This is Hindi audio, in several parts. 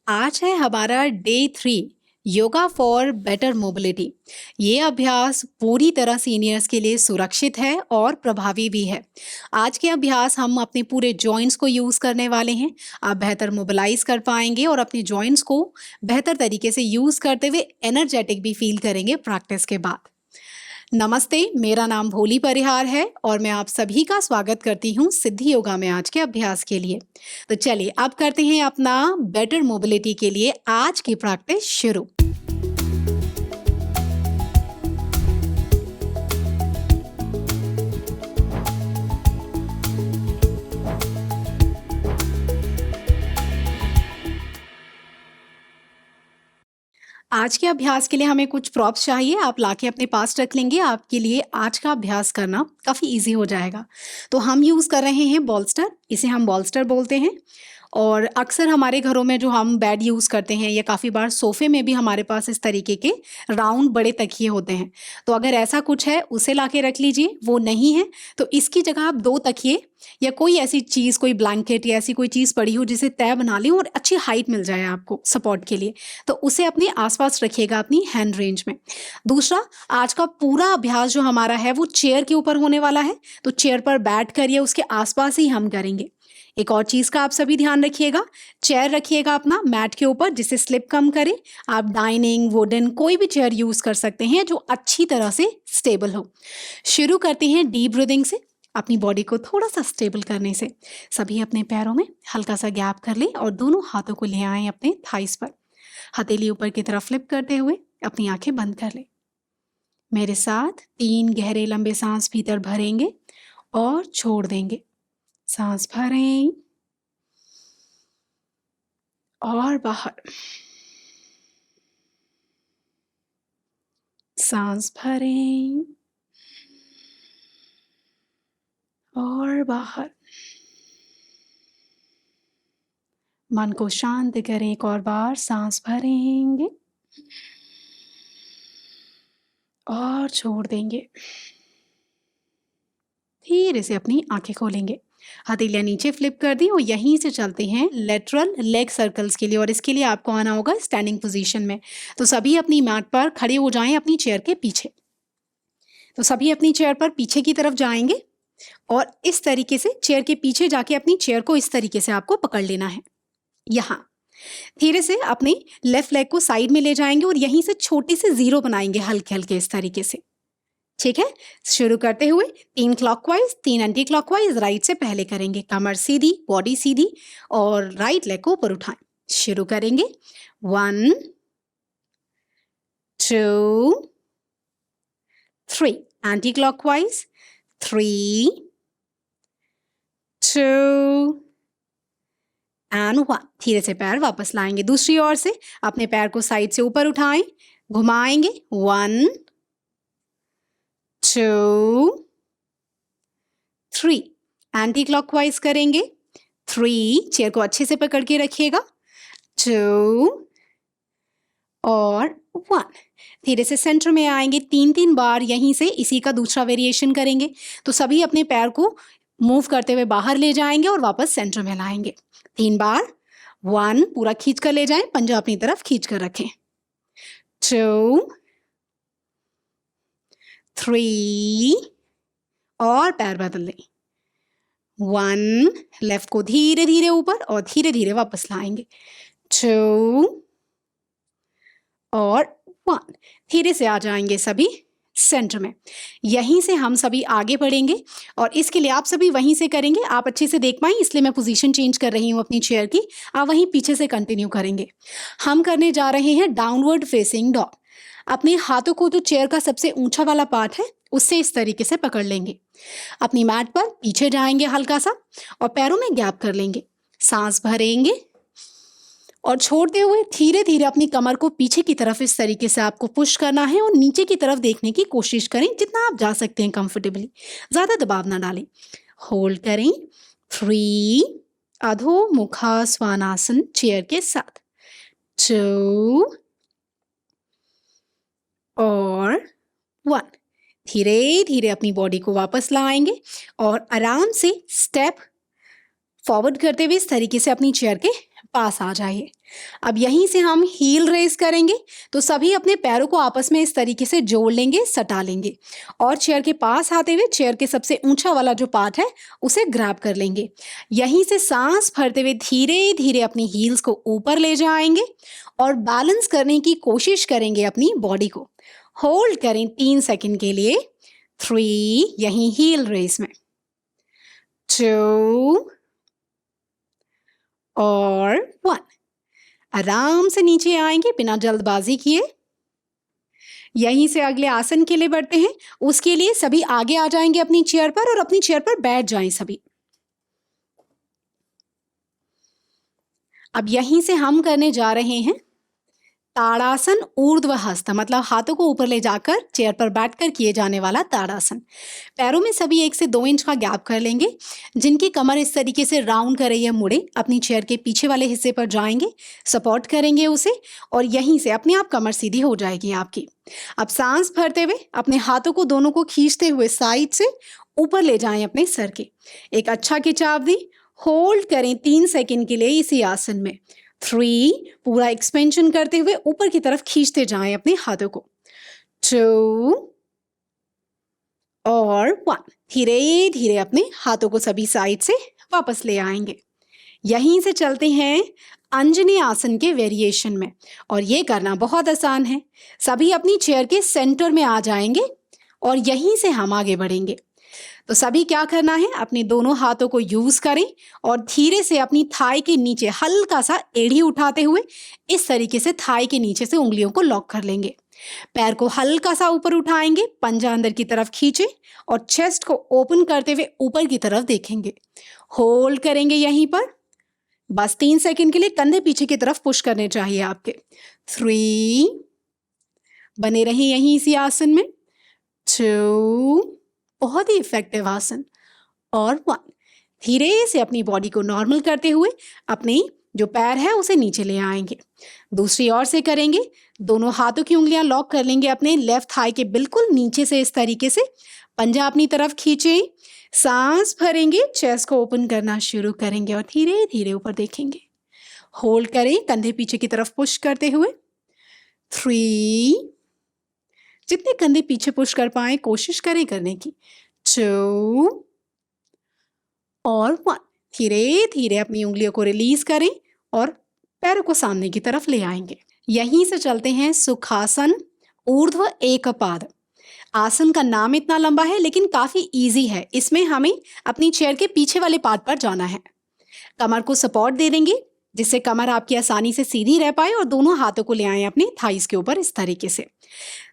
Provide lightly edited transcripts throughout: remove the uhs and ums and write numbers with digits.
आज है हमारा day 3 yoga for better mobility. ये अभ्यास पूरी तरह सीनियर्स के लिए सुरक्षित है और प्रभावी भी है। आज के अभ्यास हम अपने पूरे जॉइंट्स को यूज़ करने वाले हैं। आप बेहतर मोबिलाइज कर पाएंगे और अपने जॉइंट्स को बेहतर तरीके से यूज़ करते हुए एनर्जेटिक भी फील करेंगे प्रैक्टिस के बाद। नमस्ते, मेरा नाम भोली परिहार है और मैं आप सभी का स्वागत करती हूँ सिद्धि योगा में आज के अभ्यास के लिए। तो चलिए अब करते हैं अपना बेटर मोबिलिटी के लिए आज की प्रैक्टिस शुरू। आज के अभ्यास के लिए हमें कुछ प्रॉप्स चाहिए, आप लाके अपने पास रख लेंगे। आपके लिए आज का अभ्यास करना काफ़ी इजी हो जाएगा। तो हम यूज़ कर रहे हैं बॉल्स्टर, इसे हम बॉल्स्टर बोलते हैं। और अक्सर हमारे घरों में जो हम बेड यूज़ करते हैं या काफ़ी बार सोफ़े में भी हमारे पास इस तरीके के राउंड बड़े तकिए होते हैं। तो अगर ऐसा कुछ है उसे लाके रख लीजिए, वो नहीं है तो इसकी जगह आप 2 तकिए या कोई ऐसी चीज़, कोई ब्लैंकेट या ऐसी कोई चीज़ पड़ी हो जिसे तह बना लें और अच्छी हाइट मिल जाए आपको सपोर्ट के लिए, तो उसे अपने आस-पास रखिएगा अपनी हैंड रेंज में। दूसरा, आज का पूरा अभ्यास जो हमारा है वो चेयर के ऊपर होने वाला है, तो चेयर पर बैठ कर या उसके आस-पास ही हम करेंगे। एक और चीज़ का आप सभी ध्यान रखिएगा, चेयर रखिएगा अपना मैट के ऊपर जिससे स्लिप कम करे। आप डाइनिंग, वुडन कोई भी चेयर यूज़ कर सकते हैं जो अच्छी तरह से स्टेबल हो। शुरू करते हैं डीप ब्रीदिंग से, अपनी बॉडी को थोड़ा-सा स्टेबल करने से। सभी अपने पैरों में हल्का सा गैप कर लें और दोनों हाथों को ले आएँ अपने थाइस पर। हथेली ऊपर की तरफ फ्लिप करते हुए अपनी आँखें बंद कर लें। मेरे साथ 3 गहरे लंबे सांस भीतर भरेंगे और छोड़ देंगे। सांस भरें और बाहर, सांस भरें और बाहर। मन को शांत करें, एक और बार सांस भरेंगे और छोड़ देंगे। धीरे से अपनी आंखें खोलेंगे, हथेलियाँ नीचे फ्लिप कर दी और यहीं से चलते हैं लेटरल लेग सर्कल्स के लिए। और इसके लिए आपको आना होगा स्टैंडिंग पोजीशन में। तो सभी अपनी मैट पर खड़े हो जाएं अपनी चेयर के पीछे। तो सभी अपनी चेयर पर पीछे की तरफ जाएंगे और इस तरीके से चेयर के पीछे जाके अपनी चेयर को इस तरीके से आपको पकड़ लेना है। यहाँ धीरे से अपने लेफ्ट लेग को साइड में ले जाएंगे और यहीं से छोटी सी जीरो बनाएंगे हल्के हल्के इस तरीके से। ठीक है, शुरू करते हुए 3 क्लॉकवाइज 3 एंटी क्लॉकवाइज राइट से पहले करेंगे। कमर सीधी, बॉडी सीधी और राइट लेग को ऊपर उठाएं। शुरू करेंगे 1 2 3 एंटी क्लॉकवाइज 3 2 एंड 1। धीरे से पैर वापस लाएंगे। दूसरी ओर से अपने पैर को साइड से ऊपर उठाएं, घुमाएंगे 1 2 3 एंटी क्लॉकवाइज करेंगे 3, चेयर को अच्छे से पकड़ के रखिएगा 2 और 1। धीरे से सेंटर में आएंगे, 3 बार यहीं से इसी का दूसरा वेरिएशन करेंगे। तो सभी अपने पैर को मूव करते हुए बाहर ले जाएंगे और वापस सेंटर में लाएंगे 3 बार। 1 पूरा खींच कर ले जाएं, पंजा अपनी तरफ खींच कर रखें 2 3 और पैर बदल लें 1। लेफ्ट को धीरे धीरे ऊपर और धीरे धीरे वापस लाएंगे 2 और 1। धीरे से आ जाएंगे सभी सेंटर में। यहीं से हम सभी आगे बढ़ेंगे और इसके लिए आप सभी वहीं से करेंगे। आप अच्छे से देख पाएं इसलिए मैं पोजीशन चेंज कर रही हूँ अपनी चेयर की। आप वहीं पीछे से कंटिन्यू करेंगे। हम करने जा रहे हैं डाउनवर्ड फेसिंग डॉग। अपने हाथों को जो चेयर का सबसे ऊंचा वाला पार्ट है उससे इस तरीके से पकड़ लेंगे। अपनी मैट पर पीछे जाएंगे हल्का सा और पैरों में गैप कर लेंगे। सांस भरेंगे और छोड़ते हुए धीरे धीरे अपनी कमर को पीछे की तरफ इस तरीके से आपको पुश करना है और नीचे की तरफ देखने की कोशिश करें जितना आप जा सकते हैं कंफर्टेबली, ज़्यादा दबाव ना डालें। होल्ड करें 3, अधो मुखा स्वानासन चेयर के साथ 2 और 1। धीरे धीरे अपनी बॉडी को वापस लाएंगे और आराम से स्टेप फॉरवर्ड करते हुए इस तरीके से अपनी चेयर के पास आ जाइए। अब यहीं से हम हील रेज़ करेंगे, तो सभी अपने पैरों को आपस में इस तरीके से जोड़ लेंगे, सटा लेंगे और चेयर के पास आते हुए चेयर के सबसे ऊँचा वाला जो पार्ट है, उसे ग्रैब कर लेंगे। यहीं से साँस भरते हुए धीरे-धीरे अपनी हील्स को ऊपर ले जाएँगे और बैलेंस करने की कोशिश करेंगे अपनी बॉडी को। होल्ड करें 3 सेकंड के लिए। 3 यहीं हील रेज़ में। 2 और 1। आराम से नीचे आएंगे बिना जल्दबाजी किए। यहीं से अगले आसन के लिए बढ़ते हैं। उसके लिए सभी आगे आ जाएंगे अपनी चेयर पर और अपनी चेयर पर बैठ जाएं सभी। अब यहीं से हम करने जा रहे हैं ताड़ासन ऊर्ध्व हस्त, मतलब हाथों को ऊपर ले जाकर चेयर पर बैठकर किए जाने वाला ताड़ासन। पैरों में सभी 1 से 2 इंच का गैप कर लेंगे। जिनकी कमर इस तरीके से राउंड करे या मुड़े, अपनी चेयर के पीछे वाले हिस्से पर जाएंगे, सपोर्ट करेंगे उसे और यहीं से अपने आप कमर सीधी हो जाएगी आपकी। अब सांस भरते हुए अपने हाथों को दोनों को खींचते हुए साइड से ऊपर ले जाएं अपने सर के। एक अच्छा खिंचाव दी, होल्ड करें 3 सेकंड के लिए इसी आसन में। 3 पूरा एक्सपेंशन करते हुए ऊपर की तरफ खींचते जाएं अपने हाथों को। 2 और 1। धीरे धीरे अपने हाथों को सभी साइड से वापस ले आएंगे। यहीं से चलते हैं अंजनी आसन के वेरिएशन में और ये करना बहुत आसान है। सभी अपनी चेयर के सेंटर में आ जाएंगे और यहीं से हम आगे बढ़ेंगे। तो सभी क्या करना है, अपने दोनों हाथों को यूज करें और धीरे से अपनी थाई के नीचे हल्का सा एड़ी उठाते हुए इस तरीके से थाई के नीचे से उंगलियों को लॉक कर लेंगे। पैर को हल्का सा ऊपर उठाएंगे, पंजा अंदर की तरफ खींचे और चेस्ट को ओपन करते हुए ऊपर की तरफ देखेंगे। होल्ड करेंगे यहीं पर बस 3 सेकंड के लिए। कंधे पीछे की तरफ पुश करने चाहिए आपके। 3 बने रहें यहीं इसी आसन में। 2 बहुत ही इफेक्टिव आसन और 1। धीरे से अपनी बॉडी को नॉर्मल करते हुए अपनी जो पैर है उसे नीचे ले आएंगे। दूसरी ओर से करेंगे। दोनों हाथों की उंगलियां लॉक कर लेंगे अपने लेफ्ट थाई के बिल्कुल नीचे से इस तरीके से। पंजा अपनी तरफ खींचें, सांस भरेंगे, चेस्ट को ओपन करना शुरू करेंगे और धीरे धीरे ऊपर देखेंगे। होल्ड करें कंधे पीछे की तरफ पुश करते हुए। 3 जितने कंधे पीछे पुश कर पाए कोशिश करें करने की। 2 और 1। धीरे धीरे अपनी उंगलियों को रिलीज करें और पैरों को सामने की तरफ ले आएंगे। यहीं से चलते हैं सुखासन ऊर्ध्व एकपाद। आसन का नाम इतना लंबा है लेकिन काफी इजी है। इसमें हमें अपनी चेयर के पीछे वाले पार्ट पर जाना है। कमर को सपोर्ट दे देंगे जिससे कमर आपकी आसानी से सीधी रह पाए और दोनों हाथों को ले आए अपनी थाइस के ऊपर इस तरीके से।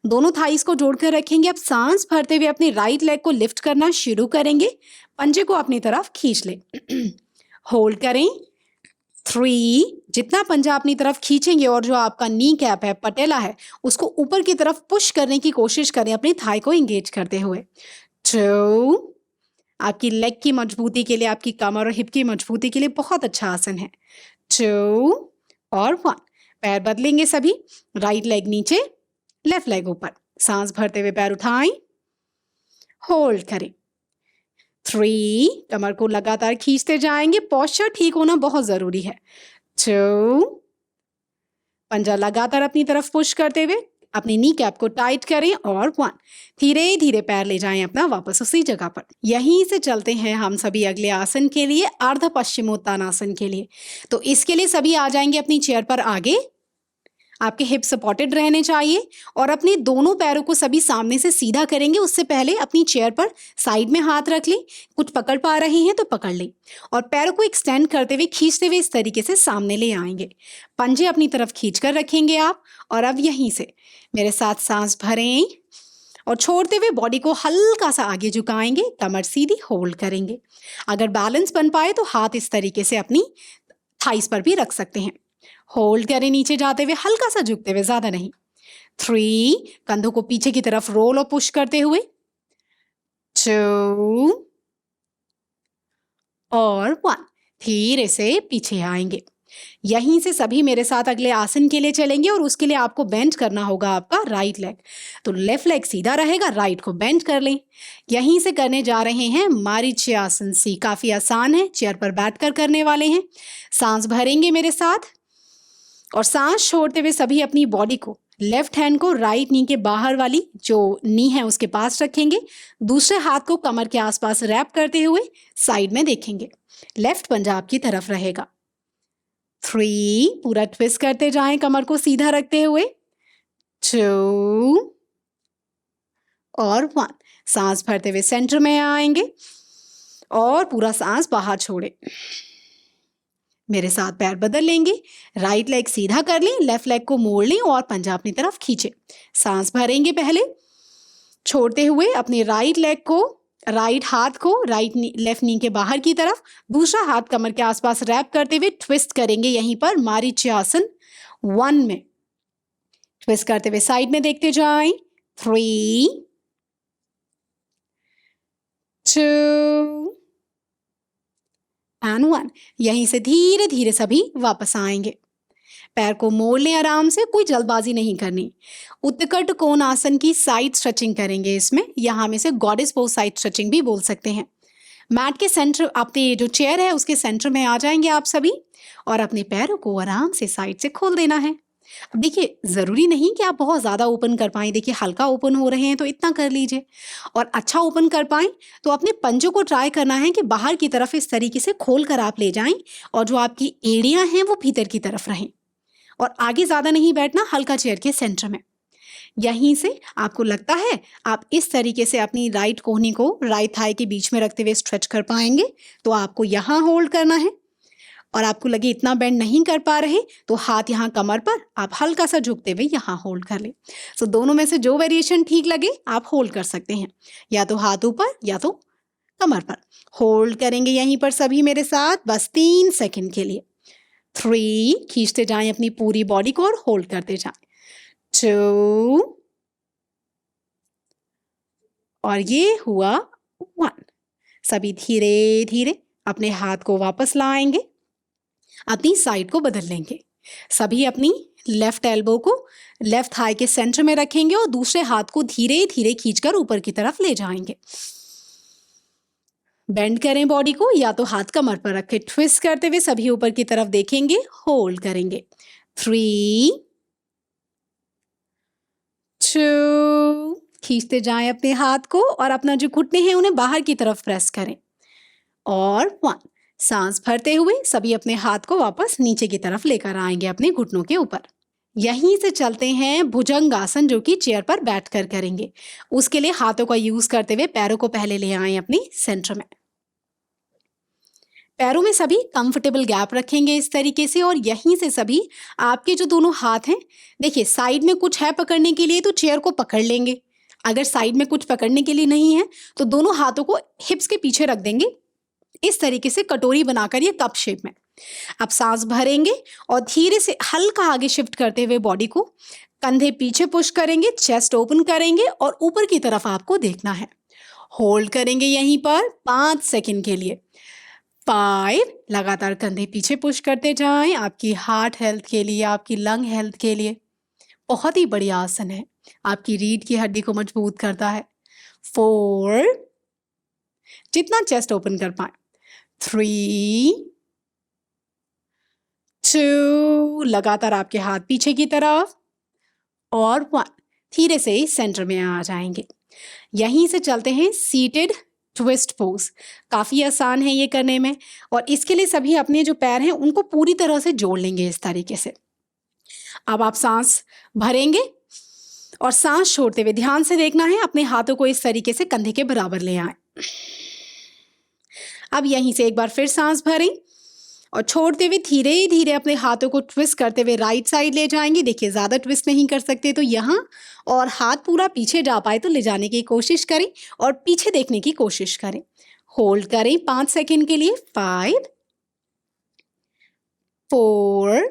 दोनों थाइस को जोड़कर रखेंगे। अब सांस भरते हुए अपनी राइट लेग को लिफ्ट करना शुरू करेंगे। पंजे को अपनी तरफ खींच लें। होल्ड करें। 3 जितना पंजा अपनी तरफ खींचेंगे और जो आपका नी कैप है, पटेला है, उसको ऊपर की तरफ पुश करने की कोशिश करें अपनी थाई को एंगेज करते हुए। 2 आपकी लेग की मजबूती के लिए, आपकी कमर और हिप की मजबूती के लिए बहुत अच्छा आसन है। 2 और 1। पैर बदलेंगे सभी। राइट लेग नीचे, लेफ्ट लेग ऊपर। सांस भरते हुए पैर उठाएं, होल्ड करें। 3 कमर को लगातार खींचते जाएंगे। पोस्चर ठीक होना बहुत जरूरी है। 2 पंजा लगातार अपनी तरफ पुश करते हुए अपनी नी कैप को टाइट करें और 1। धीरे धीरे पैर ले जाएं अपना वापस उसी जगह पर। यहीं से चलते हैं हम सभी अगले आसन के लिए, अर्ध पश्चिमोत्तानासन के लिए। तो इसके लिए सभी आ जाएंगे अपनी चेयर पर आगे। आपके हिप सपोर्टेड रहने चाहिए और अपने दोनों पैरों को सभी सामने से सीधा करेंगे। उससे पहले अपनी चेयर पर साइड में हाथ रख लें। कुछ पकड़ पा रहे हैं तो पकड़ लें और पैरों को एक्सटेंड करते हुए, खींचते हुए इस तरीके से सामने ले आएंगे। पंजे अपनी तरफ खींचकर रखेंगे आप और अब यहीं से मेरे साथ सांस भरें और छोड़ते हुए बॉडी को हल्का सा आगे झुकाएंगे। कमर सीधी, होल्ड करेंगे। अगर बैलेंस बन पाए तो हाथ इस तरीके से अपनी थाइस पर भी रख सकते हैं। होल्ड करें नीचे जाते हुए, हल्का सा झुकते हुए, ज्यादा नहीं। 3 कंधों को पीछे की तरफ रोल और पुश करते हुए। 2 और 1। धीरे से पीछे आएंगे। यहीं से सभी मेरे साथ अगले आसन के लिए चलेंगे और उसके लिए आपको बेंड करना होगा आपका राइट लेग। तो लेफ्ट लेग सीधा रहेगा, राइट को बेंड कर लें। यहीं से करने जा रहे हैं मारीच्यासन सी। काफी आसान है, चेयर पर बैठकर करने वाले हैं। सांस भरेंगे मेरे साथ और सांस छोड़ते हुए सभी अपनी बॉडी को, लेफ्ट हैंड को राइट नी के बाहर वाली जो नी है उसके पास रखेंगे। दूसरे हाथ को कमर के आसपास रैप करते हुए साइड में देखेंगे। लेफ्ट पंजा आपकी तरफ रहेगा। 3, पूरा ट्विस्ट करते जाएं कमर को सीधा रखते हुए। 2 और 1। सांस भरते हुए सेंटर में आएंगे और पूरा सांस बाहर छोड़े। मेरे साथ पैर बदल लेंगे। राइट लेग सीधा कर लें, लेफ्ट लेग को मोड़ लें और पंजा अपनी तरफ खींचे। सांस भरेंगे पहले, छोड़ते हुए अपने राइट लेग को, राइट हाथ को लेफ्ट नी के बाहर की तरफ, दूसरा हाथ कमर के आसपास रैप करते हुए ट्विस्ट करेंगे यहीं पर मारीच्यासन 1 में। ट्विस्ट करते हुए साइड में देखते जाएं। 3, 2 एंड 1। यहीं से धीरे धीरे सभी वापस आएंगे। पैर को मोड़ लें आराम से, कोई जल्दबाजी नहीं करनी। उत्कट कोण आसन की साइड स्ट्रेचिंग करेंगे इसमें। यहाँ में से गॉडेस पोज साइड स्ट्रेचिंग भी बोल सकते हैं। मैट के सेंटर, अपने जो चेयर है उसके सेंटर में आ जाएंगे आप सभी और अपने पैरों को आराम से साइड से खोल देना है। अब देखिए, जरूरी नहीं कि आप बहुत ज्यादा ओपन कर पाएं। देखिए, हल्का ओपन हो रहे हैं तो इतना कर लीजिए, और अच्छा ओपन कर पाएं तो अपने पंजों को ट्राई करना है कि बाहर की तरफ इस तरीके से खोल कर आप ले जाएं और जो आपकी एड़ियां हैं वो भीतर की तरफ रहें, और आगे ज्यादा नहीं बैठना, हल्का चेयर के सेंटर में। यहीं से आपको लगता है आप इस तरीके से अपनी राइट कोहनी को राइट थाई के बीच में रखते हुए स्ट्रेच कर पाएंगे, तो आपको यहाँ होल्ड करना है। और आपको लगे इतना बेंड नहीं कर पा रहे तो हाथ यहाँ कमर पर, आप हल्का सा झुकते हुए यहाँ होल्ड कर ले। तो दोनों में से जो वेरिएशन ठीक लगे आप होल्ड कर सकते हैं, या तो हाथ ऊपर या तो कमर पर। होल्ड करेंगे यहीं पर सभी मेरे साथ बस 3 सेकंड के लिए। 3, खींचते जाएं अपनी पूरी बॉडी को और होल्ड करते जाएं। 2 और ये हुआ 1। सभी धीरे धीरे अपने हाथ को वापस लाएंगे, अपनी साइड को बदल लेंगे। सभी अपनी लेफ्ट एल्बो को लेफ्ट थाई के सेंटर में रखेंगे और दूसरे हाथ को धीरे धीरे खींचकर ऊपर की तरफ ले जाएंगे। बेंड करें बॉडी को, या तो हाथ कमर पर रखें। ट्विस्ट करते हुए सभी ऊपर की तरफ देखेंगे, होल्ड करेंगे। 3, 2, खींचते जाएं अपने हाथ को और अपना जो घुटने हैं उन्हें बाहर की तरफ प्रेस करें, और 1। सांस भरते हुए सभी अपने हाथ को वापस नीचे की तरफ लेकर आएंगे अपने घुटनों के ऊपर। यहीं से चलते हैं भुजंग आसन, जो कि चेयर पर बैठकर करेंगे। उसके लिए हाथों का यूज करते हुए पैरों को पहले ले आए अपनी सेंटर में। पैरों में सभी कंफर्टेबल गैप रखेंगे इस तरीके से, और यहीं से सभी आपके जो दोनों हाथ हैं, देखिए साइड में कुछ है पकड़ने के लिए तो चेयर को पकड़ लेंगे। अगर साइड में कुछ पकड़ने के लिए नहीं है तो दोनों हाथों को हिप्स के पीछे रख देंगे इस तरीके से, कटोरी बनाकर ये कप शेप में। अब सांस भरेंगे और धीरे से हल्का आगे शिफ्ट करते हुए बॉडी को, कंधे पीछे पुश करेंगे, चेस्ट ओपन करेंगे और ऊपर की तरफ आपको देखना है। होल्ड करेंगे यहीं पर 5 सेकंड के लिए। 5, लगातार कंधे पीछे पुश करते जाएं, आपकी हार्ट हेल्थ के लिए, आपकी लंग हेल्थ के लिए बहुत ही बढ़िया आसन है। आपकी रीढ़ की हड्डी को मजबूत करता है। 4, जितना चेस्ट ओपन कर पाए। 3, 2, लगातार आपके हाथ पीछे की तरफ, और 1। धीरे से सेंटर में आ जाएंगे। यहीं से चलते हैं सीटेड ट्विस्ट पोज। काफी आसान है ये करने में, और इसके लिए सभी अपने जो पैर हैं उनको पूरी तरह से जोड़ लेंगे इस तरीके से। अब आप सांस भरेंगे और सांस छोड़ते हुए ध्यान से देखना है, अपने हाथों को इस तरीके से कंधे के बराबर ले आए। अब यहीं से एक बार फिर सांस भरें और छोड़ते हुए धीरे धीरे अपने हाथों को ट्विस्ट करते हुए राइट साइड ले जाएंगे। देखिए, ज्यादा ट्विस्ट नहीं कर सकते तो यहाँ, और हाथ पूरा पीछे जा पाए तो ले जाने की कोशिश करें और पीछे देखने की कोशिश करें। होल्ड करें 5 सेकंड के लिए। 5, 4,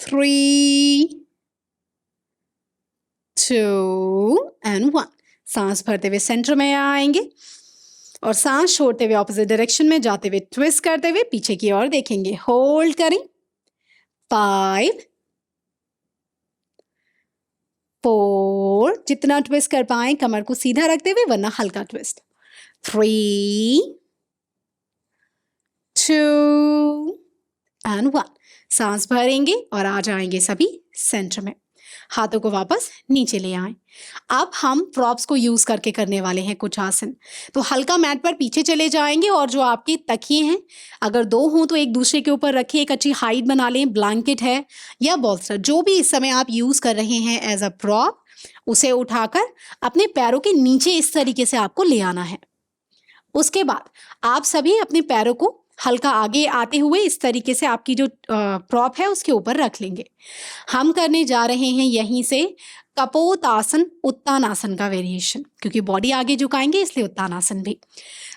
3, 2 एंड 1। सांस भरते हुए सेंटर में आएंगे और सांस छोड़ते हुए ऑपोजिट डायरेक्शन में जाते हुए ट्विस्ट करते हुए पीछे की ओर देखेंगे। होल्ड करें। 5 4, जितना ट्विस्ट कर पाए कमर को सीधा रखते हुए, वरना हल्का ट्विस्ट। 3 2 एंड 1। सांस भरेंगे और आ जाएंगे सभी सेंटर में। हाथों को वापस नीचे ले आएं। अब हम प्रॉप्स को यूज करके करने वाले हैं कुछ आसन। तो हल्का मैट पर पीछे चले जाएंगे और जो आपके तकिए हैं, अगर 2 हों तो एक दूसरे के ऊपर रखिए, एक अच्छी हाइट बना लें। ब्लैंकेट है या बॉल्स्टर, जो भी इस समय आप यूज कर रहे हैं एज अ प्रॉप, उसे उठाकर अपने पैरों के नीचे इस तरीके से आपको ले आना है। उसके बाद आप सभी अपने पैरों को हल्का आगे आते हुए इस तरीके से आपकी जो प्रॉप है उसके ऊपर रख लेंगे। हम करने जा रहे हैं यहीं से कपोतासन उत्तानासन का वेरिएशन, क्योंकि बॉडी आगे झुकाएंगे इसलिए उत्तानासन भी।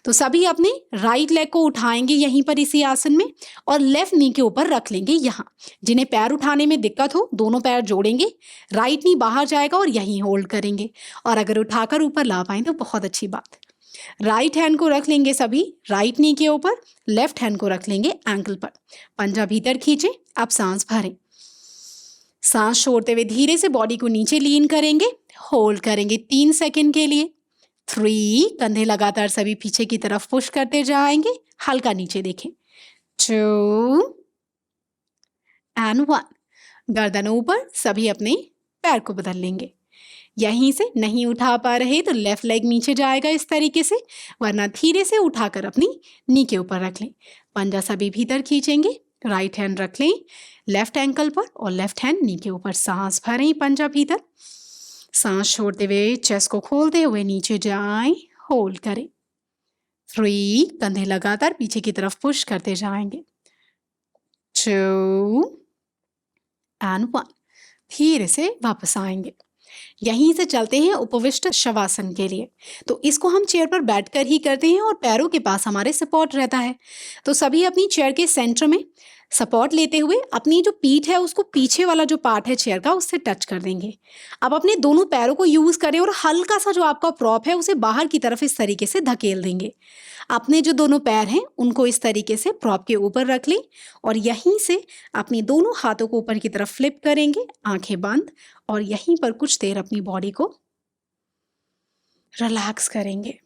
तो सभी अपने राइट लेग को उठाएंगे यहीं पर इसी आसन में और लेफ्ट नी के ऊपर रख लेंगे यहाँ। जिन्हें पैर उठाने में दिक्कत हो, दोनों पैर जोड़ेंगे, राइट नी बाहर जाएगा और यहीं होल्ड करेंगे। और अगर उठाकर ऊपर ला पाए तो बहुत अच्छी बात। राइट हैंड को रख लेंगे सभी राइट नी के ऊपर, लेफ्ट हैंड को रख लेंगे एंकल पर। पंजा भीतर खींचे। अब सांस भरें। सांस छोड़ते हुए धीरे से बॉडी को नीचे लीन करेंगे। होल्ड करेंगे 3 सेकंड के लिए। 3, कंधे लगातार सभी पीछे की तरफ पुश करते जाएंगे, हल्का नीचे देखें। 2 एंड 1। गर्दन ऊपर, सभी अपने पैर को बदल लेंगे। यहीं से नहीं उठा पा रहे तो लेफ्ट लेग नीचे जाएगा इस तरीके से, वरना धीरे से उठाकर अपनी नी के ऊपर रख लें। पंजा सभी भीतर खींचेंगे। राइट हैंड रख लें लेफ्ट एंकल पर और लेफ्ट हैंड नी के ऊपर। सांस भरें पंजा भीतर। सांस छोड़ते हुए चेस्ट को खोलते हुए नीचे जाएं। होल्ड करें। 3, कंधे लगातार पीछे की तरफ पुश करते जाएंगे। 2 एंड 1। धीरे से वापस आएंगे। यहीं से चलते हैं उपविष्ट शवासन के लिए। तो इसको हम चेयर पर बैठकर ही करते हैं और पैरों के पास हमारे सपोर्ट रहता है। तो सभी अपनी चेयर के सेंटर में सपोर्ट लेते हुए अपनी जो पीठ है उसको पीछे वाला जो पार्ट है चेयर का उससे टच कर देंगे। अब अपने दोनों पैरों को यूज करें और हल्का सा जो आपका प्रॉप है उसे बाहर की तरफ इस तरीके से धकेल देंगे। अपने जो दोनों पैर हैं उनको इस तरीके से प्रॉप के ऊपर रख लें और यहीं से अपनी दोनों हाथों को ऊपर की तरफ फ्लिप करेंगे, आंखें बंद, और यहीं पर कुछ देर अपनी बॉडी को रिलैक्स करेंगे।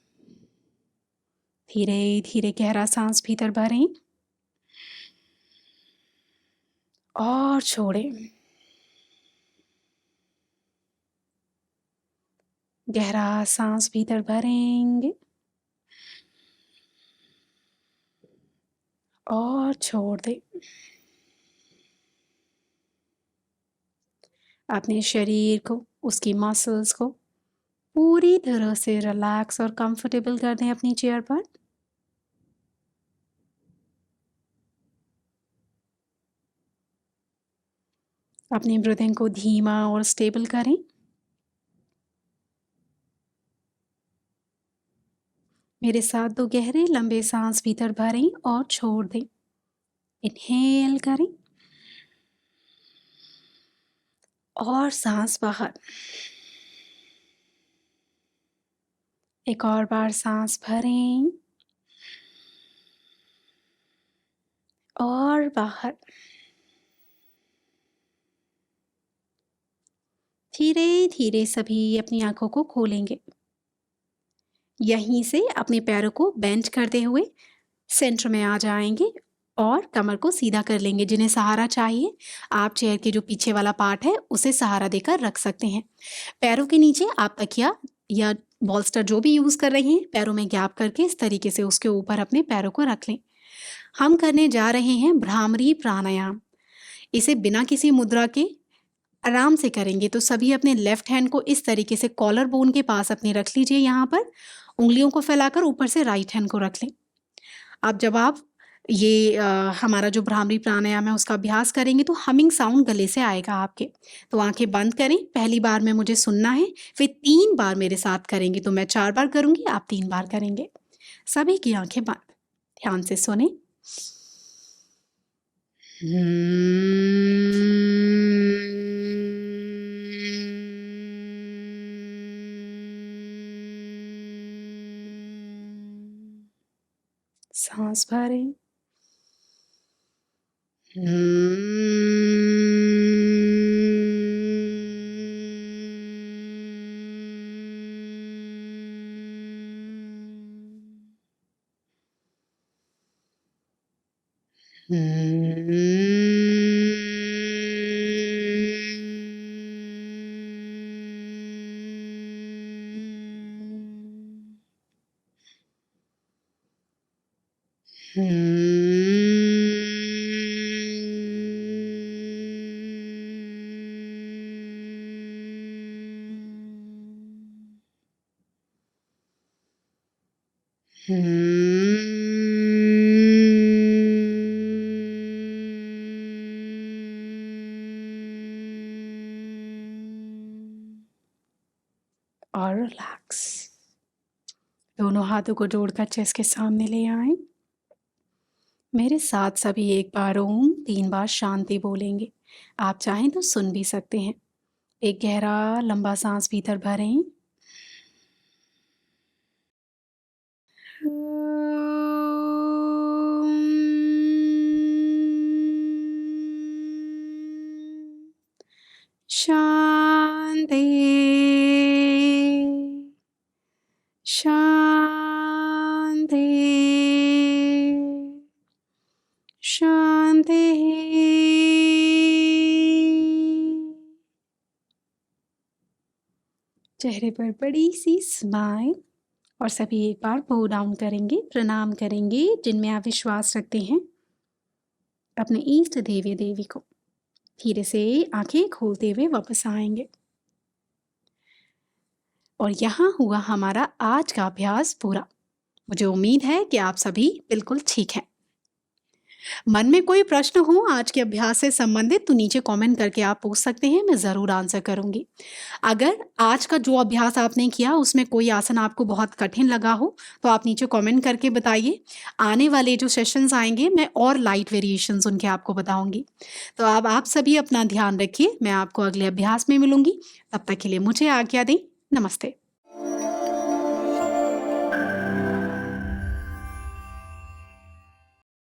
धीरे धीरे गहरा सांस भीतर भरें और छोड़ें। गहरा सांस भीतर भरेंगे और छोड़ दें। अपने शरीर को, उसकी मसल्स को पूरी तरह से रिलैक्स और कंफर्टेबल कर दें अपनी चेयर पर। अपनी ब्रीथिंग को धीमा और स्टेबल करें। मेरे साथ 2 गहरे लंबे सांस भीतर भरें और छोड़ दें। इनहेल करें और सांस बाहर। एक और बार सांस भरें और बाहर। धीरे धीरे सभी अपनी आंखों को खोलेंगे। यहीं से अपने पैरों को बेंड करते हुए सेंटर में आ जाएंगे और कमर को सीधा कर लेंगे। जिन्हें सहारा चाहिए आप चेयर के जो पीछे वाला पार्ट है उसे सहारा देकर रख सकते हैं। पैरों के नीचे आप तकिया या बॉल्स्टर जो भी यूज कर रहे हैं, पैरों में गैप करके इस तरीके से उसके ऊपर अपने पैरों को रख लें। हम करने जा रहे हैं भ्रामरी प्राणायाम। इसे बिना किसी मुद्रा के आराम से करेंगे। तो सभी अपने लेफ्ट हैंड को इस तरीके से कॉलर बोन के पास अपने रख लीजिए। यहाँ पर उंगलियों को फैलाकर ऊपर से राइट हैंड को रख लें। अब जब आप ये हमारा जो भ्रामरी प्राणायाम है उसका अभ्यास करेंगे तो हमिंग साउंड गले से आएगा आपके। तो आंखें बंद करें। पहली बार में मुझे सुनना है, फिर 3 बार मेरे साथ करेंगे। तो मैं 4 बार करूंगी, आप 3 बार करेंगे। सभी की आंखें बंद, ध्यान से सुने। सांस भरें। और रिलैक्स। दोनों हाथों को जोड़कर चेस्ट के सामने ले आएं। मेरे साथ सभी एक बार ओम 3 बार शांति बोलेंगे। आप चाहें तो सुन भी सकते हैं। एक गहरा लंबा सांस भीतर भरें। शांति शांति शांति। चेहरे पर बड़ी सी स्माइल और सभी एक बार बो डाउन करेंगे, प्रणाम करेंगे जिनमें आप विश्वास रखते हैं अपने इष्ट देवी देवी को। धीरे से आंखें खोलते हुए वापस आएंगे। और यहाँ हुआ हमारा आज का अभ्यास पूरा। मुझे उम्मीद है कि आप सभी बिल्कुल ठीक हैं। मन में कोई प्रश्न हो आज के अभ्यास से संबंधित तो नीचे कमेंट करके आप पूछ सकते हैं, मैं ज़रूर आंसर करूंगी। अगर आज का जो अभ्यास आपने किया उसमें कोई आसन आपको बहुत कठिन लगा हो तो आप नीचे कमेंट करके बताइए। आने वाले जो सेशंस आएंगे मैं और लाइट वेरिएशंस उनके आपको बताऊंगी। तो अब आप सभी अपना ध्यान रखिए। मैं आपको अगले अभ्यास में मिलूंगी। तब तक के लिए मुझे आज्ञा दें। नमस्ते।